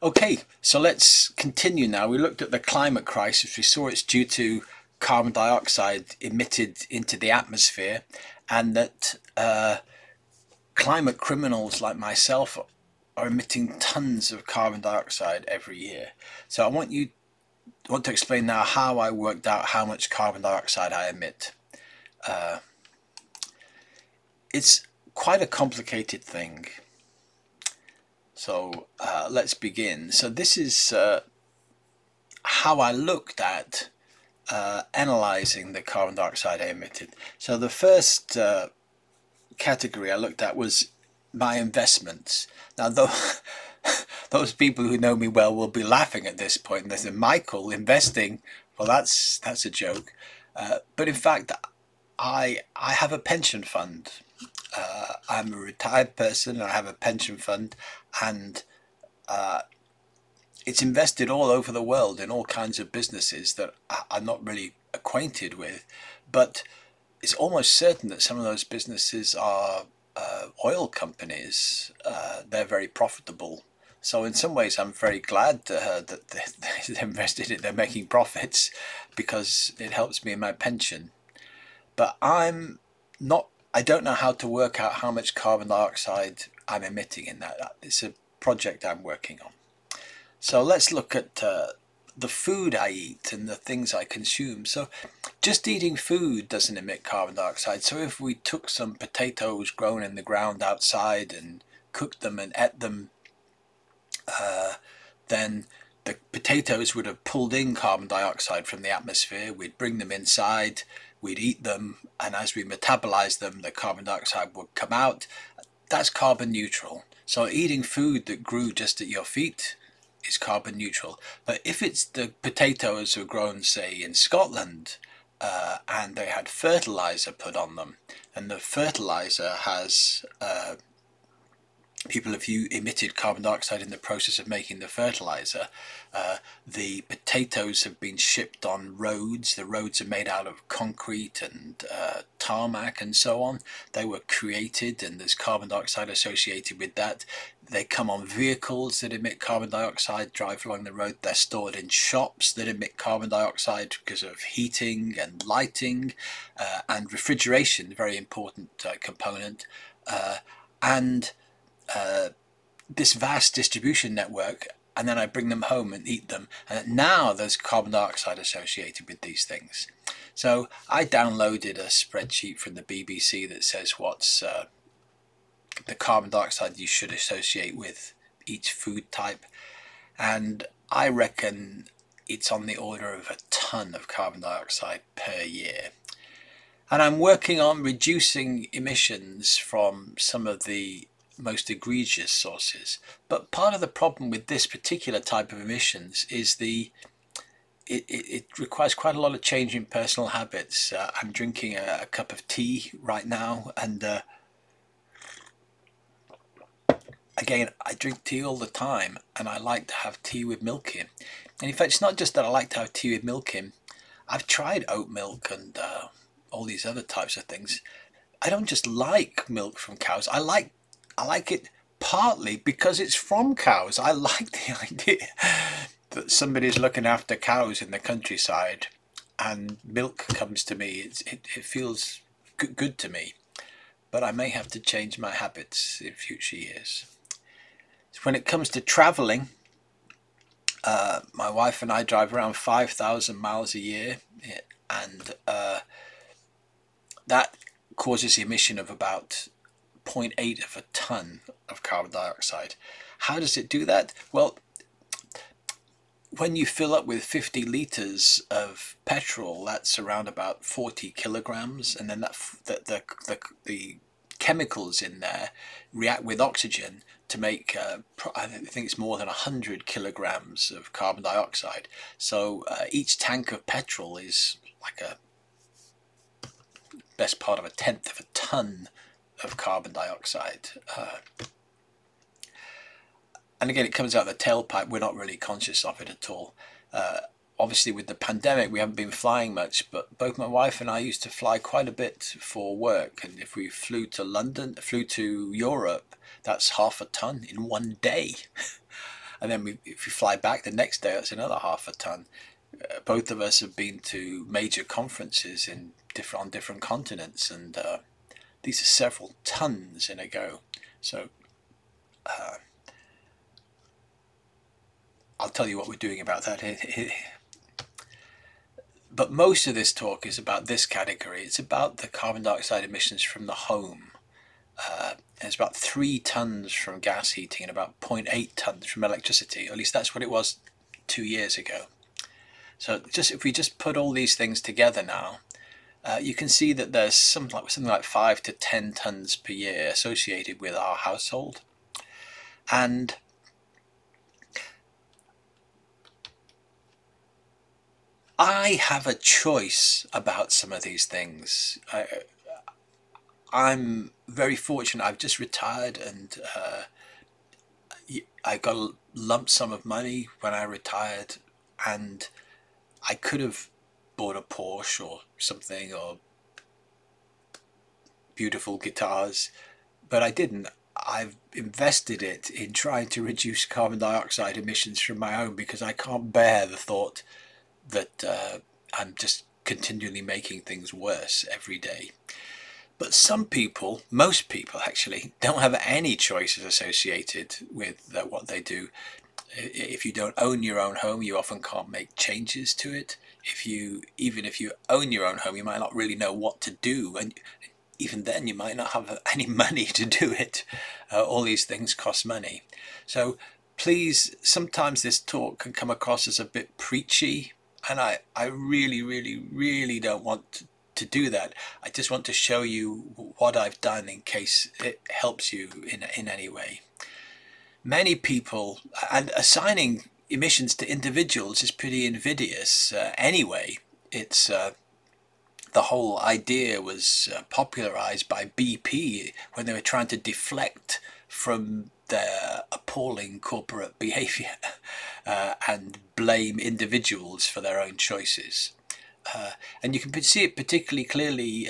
Okay, so let's continue now. We looked at the climate crisis. We saw it's due to carbon dioxide emitted into the atmosphere, and that climate criminals like myself are emitting tons of carbon dioxide every year. So I want to explain now how I worked out how much carbon dioxide I emit. It's quite a complicated thing. So let's begin. So this is how I looked at analyzing the carbon dioxide I emitted. So the first category I looked at was my investments. Now those people who know me well will be laughing at this point. They say, Michael, investing, well that's a joke. But in fact I have a pension fund. I'm a retired person and I have a pension fund, and it's invested all over the world in all kinds of businesses that I'm not really acquainted with, but it's almost certain that some of those businesses are oil companies. They're very profitable. So in some ways I'm very glad that they're invested in, they're making profits, because it helps me in my pension. But I don't know how to work out how much carbon dioxide I'm emitting in that. It's a project I'm working on. So let's look at the food I eat and the things I consume. So just eating food doesn't emit carbon dioxide. So if we took some potatoes grown in the ground outside and cooked them and ate them, then the potatoes would have pulled in carbon dioxide from the atmosphere. We'd bring them inside, we'd eat them, and as we metabolize them, the carbon dioxide would come out. That's carbon neutral. So eating food that grew just at your feet is carbon neutral. But if it's the potatoes were grown, say, in Scotland, and they had fertilizer put on them, and the fertilizer has people have emitted carbon dioxide in the process of making the fertilizer. The potatoes have been shipped on roads. The roads are made out of concrete and tarmac and so on. They were created and there's carbon dioxide associated with that. They come on vehicles that emit carbon dioxide, drive along the road. They're stored in shops that emit carbon dioxide because of heating and lighting and refrigeration, very important component. And this vast distribution network, and then I bring them home and eat them, and now there's carbon dioxide associated with these things. So I downloaded a spreadsheet from the BBC that says what's the carbon dioxide you should associate with each food type, and I reckon it's on the order of a ton of carbon dioxide per year. And I'm working on reducing emissions from some of the most egregious sources. But part of the problem with this particular type of emissions is it requires quite a lot of change in personal habits. I'm drinking a cup of tea right now, and again, I drink tea all the time, and I like to have tea with milk in. And in fact, it's not just that I like to have tea with milk in. I've tried oat milk and all these other types of things. I don't just like milk from cows. I like it partly because it's from cows. I like the idea that somebody's looking after cows in the countryside and milk comes to me. It feels good to me. But I may have to change my habits in future years. So when it comes to travelling, my wife and I drive around 5,000 miles a year, and that causes the emission of about 0.8 of a ton of carbon dioxide. How does it do that? Well, when you fill up with 50 litres of petrol, that's around about 40 kilograms, and then the chemicals in there react with oxygen to make I think it's more than 100 kilograms of carbon dioxide. So each tank of petrol is like a best part of 1/10 of a ton of carbon dioxide. And again, it comes out the tailpipe. We're not really conscious of it at all. Obviously with the pandemic we haven't been flying much, but both my wife and I used to fly quite a bit for work, and if we flew to Europe, that's half a ton in one day. and then if we fly back the next day, that's another half a ton. Both of us have been to major conferences on different continents, and these are several tons in a go. So I'll tell you what we're doing about that. But most of this talk is about this category. It's about the carbon dioxide emissions from the home. It's about 3 tons from gas heating and about 0.8 tons from electricity. Or at least that's what it was 2 years ago. So if we just put all these things together now, you can see that there's something like 5 to 10 tons per year associated with our household. And I have a choice about some of these things. I'm very fortunate. I've just retired, and I got a lump sum of money when I retired, and I could have bought a Porsche or something, or beautiful guitars, but I didn't. I've invested it in trying to reduce carbon dioxide emissions from my home, because I can't bear the thought that I'm just continually making things worse every day. But some people, most people actually, don't have any choices associated with what they do. If you don't own your own home, you often can't make changes to it. Even if you own your own home, you might not really know what to do, and even then you might not have any money to do it. All these things cost money. So please, sometimes this talk can come across as a bit preachy, and I really, really, really don't want to do that. I just want to show you what I've done in case it helps you in any way. Many people, and assigning emissions to individuals is pretty invidious anyway. It's the whole idea was popularized by BP when they were trying to deflect from their appalling corporate behavior and blame individuals for their own choices. And you can see it particularly clearly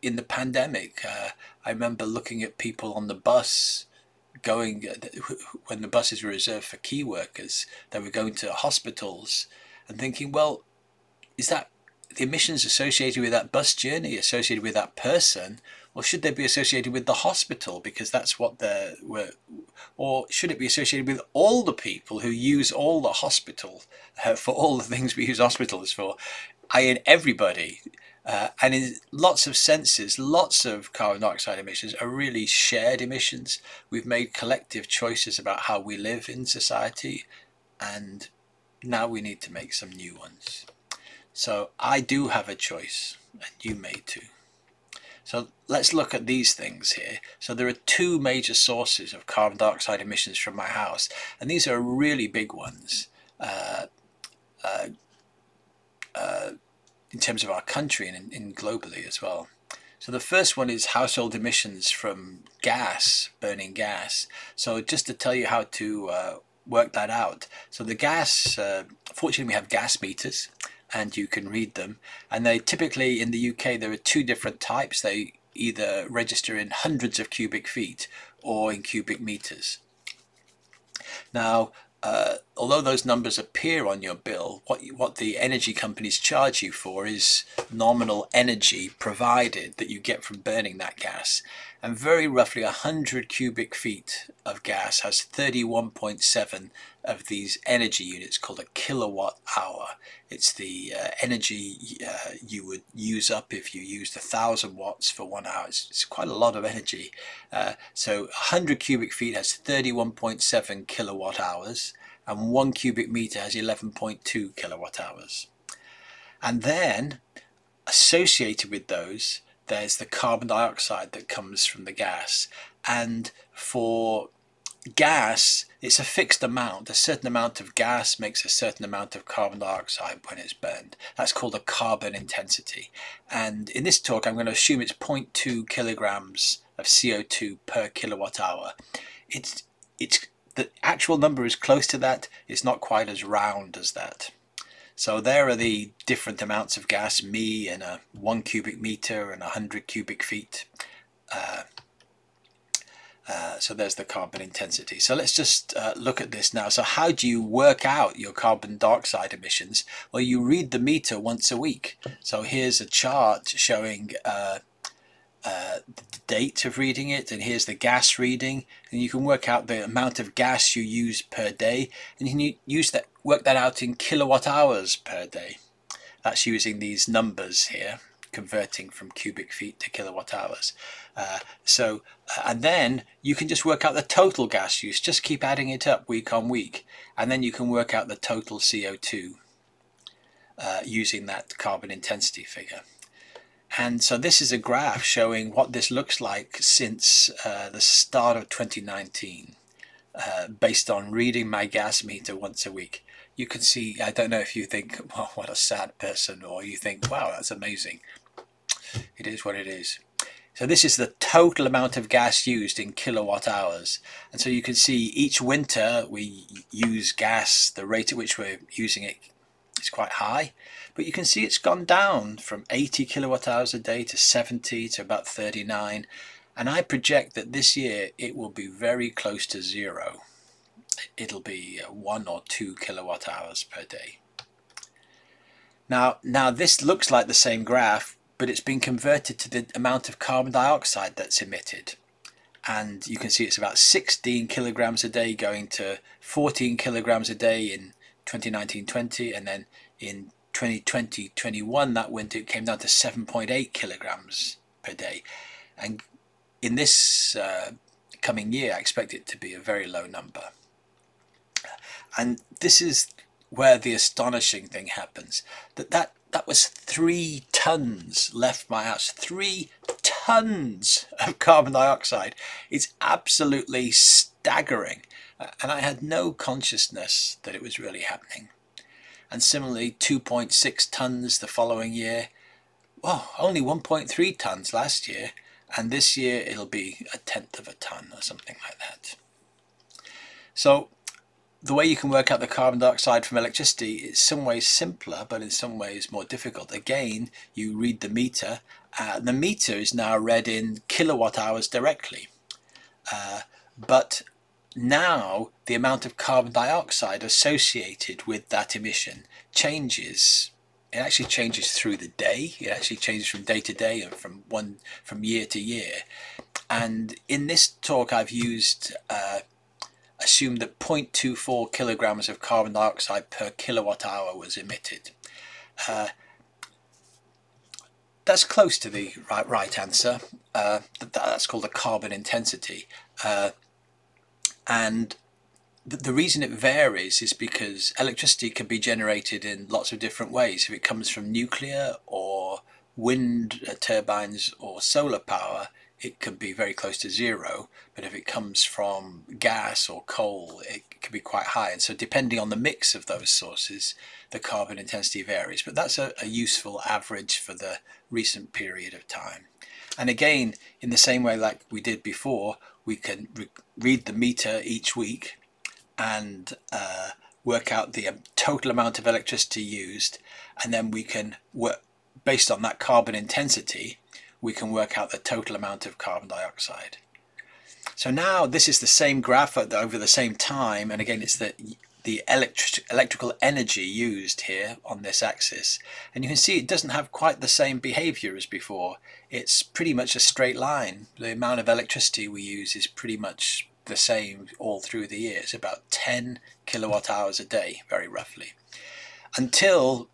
in the pandemic. I remember looking at people on the bus going, when the buses were reserved for key workers, they were going to hospitals, and thinking, well, is that the emissions associated with that bus journey associated with that person, or should they be associated with the hospital, because that's what they were, or should it be associated with all the people who use all the hospital for all the things we use hospitals for, i.e. everybody? And in lots of senses, lots of carbon dioxide emissions are really shared emissions. We've made collective choices about how we live in society, and now we need to make some new ones. So I do have a choice, and you may too. So let's look at these things here. So there are 2 major sources of carbon dioxide emissions from my house, and these are really big ones in terms of our country and in globally as well. So the first one is household emissions from gas, burning gas. So just to tell you how to work that out. So the gas, fortunately we have gas meters, and you can read them, and they typically, in the UK, there are 2 different types. They either register in hundreds of cubic feet or in cubic meters. Now, although those numbers appear on your bill, what the energy companies charge you for is nominal energy provided that you get from burning that gas. And very roughly 100 cubic feet of gas has 31.7 of these energy units, called a kilowatt hour. It's the energy you would use up if you used 1,000 watts for 1 hour. It's quite a lot of energy. So 100 cubic feet has 31.7 kilowatt hours, and 1 cubic meter has 11.2 kilowatt hours. And then associated with those, there's the carbon dioxide that comes from the gas. And for gas, it's a fixed amount. A certain amount of gas makes a certain amount of carbon dioxide when it's burned. That's called a carbon intensity. And in this talk, I'm going to assume it's 0.2 kilograms of CO2 per kilowatt hour. The actual number is close to that. It's not quite as round as that. So there are the different amounts of gas, me and a 1 cubic meter and 100 cubic feet. So there's the carbon intensity. So let's just look at this now. So how do you work out your carbon dioxide emissions? Well, you read the meter once a week. So here's a chart showing the date of reading it, and here's the gas reading, and you can work out the amount of gas you use per day, and you can work that out in kilowatt hours per day. That's using these numbers here, converting from cubic feet to kilowatt hours. And then you can just work out the total gas use. Just keep adding it up week on week, and then you can work out the total CO2 using that carbon intensity figure. And so this is a graph showing what this looks like since the start of 2019, based on reading my gas meter once a week. You can see, I don't know if you think, well, what a sad person, or you think, wow, that's amazing. It is what it is. So this is the total amount of gas used in kilowatt hours. And so you can see each winter we use gas, the rate at which we're using it is quite high. But you can see it's gone down from 80 kilowatt hours a day to 70 to about 39. And I project that this year it will be very close to zero. It'll be 1 or 2 kilowatt hours per day. Now this looks like the same graph, but it's been converted to the amount of carbon dioxide that's emitted. And you can see it's about 16 kilograms a day going to 14 kilograms a day in 2019-20, and then in 2020-21, that winter, it came down to 7.8 kilograms per day. And in this coming year, I expect it to be a very low number. And this is where the astonishing thing happens. That was 3 tons left my house. 3 tons of carbon dioxide. It's absolutely staggering. And I had no consciousness that it was really happening. And similarly, 2.6 tons the following year. Well, only 1.3 tons last year. And this year it'll be 1/10 of a ton or something like that. So the way you can work out the carbon dioxide from electricity is some ways simpler, but in some ways more difficult. Again, you read the meter. The meter is now read in kilowatt hours directly. But now the amount of carbon dioxide associated with that emission changes. It actually changes through the day. It actually changes from day to day and from year to year. And in this talk I've used assumed that 0.24 kilograms of carbon dioxide per kilowatt hour was emitted. That's close to the right answer. That's called the carbon intensity. And the reason it varies is because electricity can be generated in lots of different ways. If it comes from nuclear or wind turbines or solar power, it can be very close to zero. But if it comes from gas or coal, it can be quite high. And so depending on the mix of those sources, the carbon intensity varies. But that's a useful average for the recent period of time. And again, in the same way like we did before, we can read the meter each week and work out the total amount of electricity used, and then we can work based on that carbon intensity, we can work out the total amount of carbon dioxide. So now this is the same graph over the same time, and again it's the electrical energy used here on this axis, and you can see it doesn't have quite the same behavior as before. It's pretty much a straight line. The amount of electricity we use is pretty much the same all through the year. It's about 10 kilowatt hours a day, very roughly, until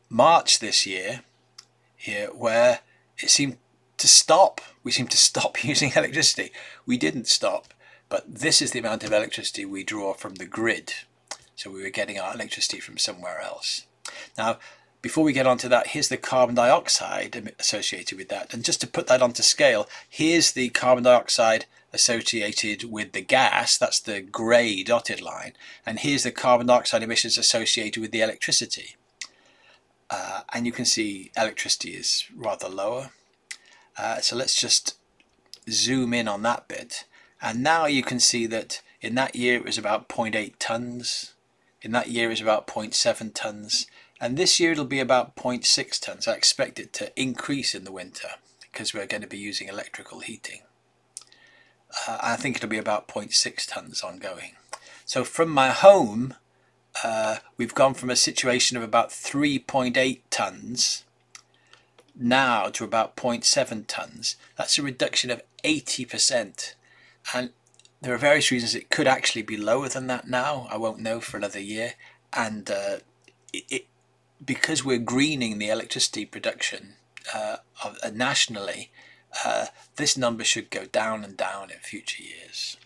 March this year here, where it seemed to stop. We seemed to stop using electricity. We didn't stop, but this is the amount of electricity we draw from the grid. So we were getting our electricity from somewhere else. Now, before we get on to that, here's the carbon dioxide associated with that. And just to put that onto scale, here's the carbon dioxide associated with the gas, that's the grey dotted line. And here's the carbon dioxide emissions associated with the electricity. And you can see electricity is rather lower. So let's just zoom in on that bit. And now you can see that in that year it was about 0.8 tons. In that year it was about 0.7 tons. And this year it'll be about 0.6 tons. I expect it to increase in the winter. because we're going to be using electrical heating. I think it'll be about 0.6 tons ongoing. So from my home, we've gone from a situation of about 3.8 tons now to about 0.7 tons. That's a reduction of 80%. And there are various reasons it could actually be lower than that now. I won't know for another year. And because we're greening the electricity production nationally, this number should go down and down in future years.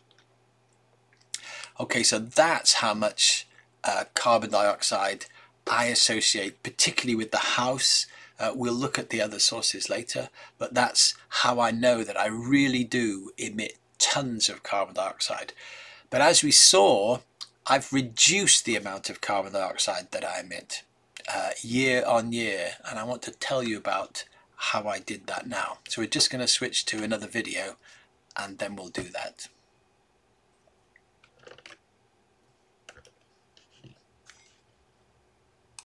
Okay, so that's how much carbon dioxide I associate particularly with the house. We'll look at the other sources later, but that's how I know that I really do emit tons of carbon dioxide. But as we saw, I've reduced the amount of carbon dioxide that I emit year on year, and I want to tell you about how I did that now. So we're just going to switch to another video and then we'll do that.